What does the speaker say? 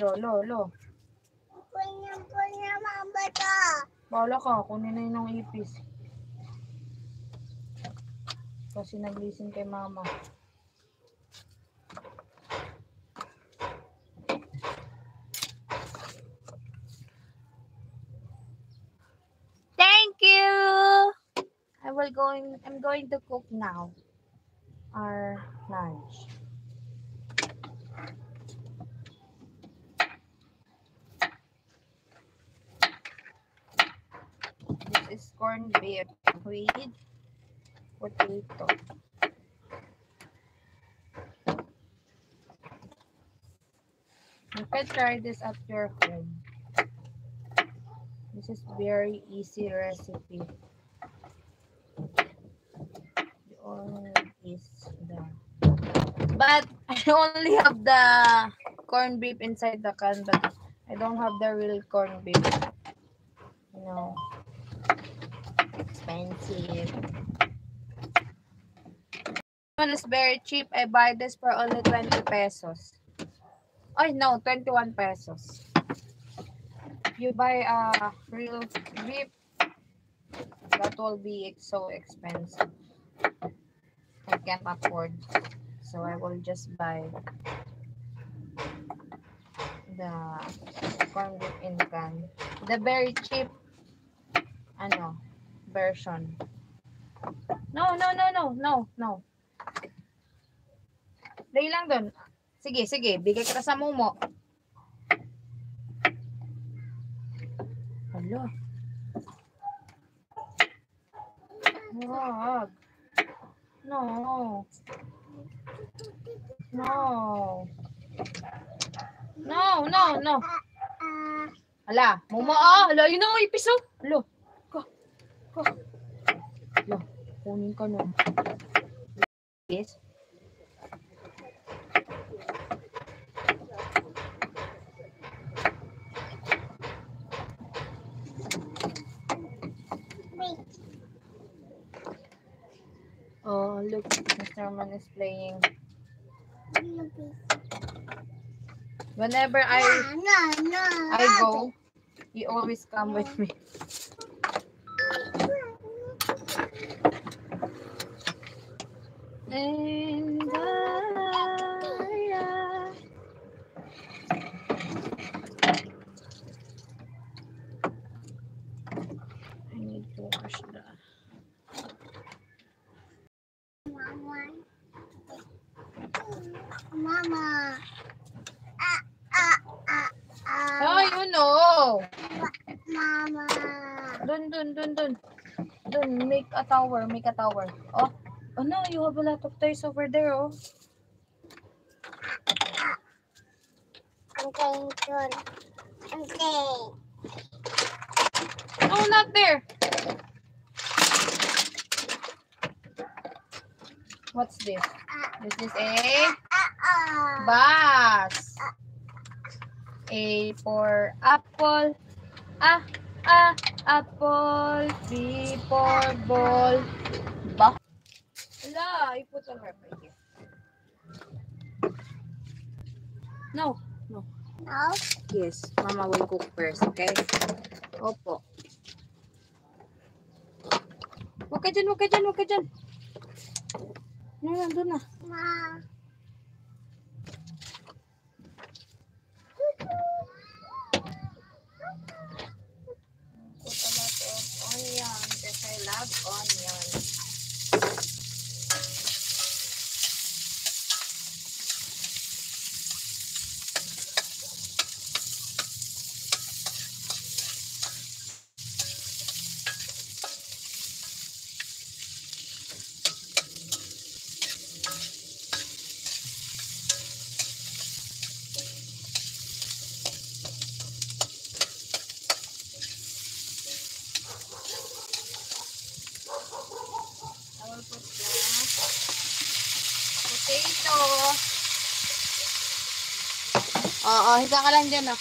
Lo. Punya mama to. Bala ka, kunin na yun ng ipis. Kasi naglisin kay mama. Thank you! I'm going to cook now. Our lunch. This is corned beef with potato. You can try this at your home. This is very easy recipe. The oil is the... But I only have the corned beef inside the can, but I don't have the real corned beef. You know, expensive. This one is very cheap. I buy this for only 20 pesos. Oh no, 21 pesos. If you buy a real beef, that will be so expensive. I can't afford. So I will just buy the corned beef in can. The very cheap version. No. Lay lang dun. Sige. Bigay kita sa mumo. Hala. Wag. No. Hala, mumo hala, yun ang ipis oh. Hala. Hala, kunin ka nun. Yes. Oh, look, Mr. Man is playing. Whenever I go, he always come with me. And I need to wash the... Mama. Oh, you know. Mama. Dun, make a tower. Oh no, you have a lot of toys over there, oh. Okay. No, not there. What's this? This is a bus. A for apple. Apple. B for ball. Ba. Hala, I put on her right here. No. No? Yes, Mama will cook first, okay? Opo. Huwag ka dyan. Nandun na. Ma. Put a lot of onion because I love onion. Potato. Oo, higa ka lang dyan, oh.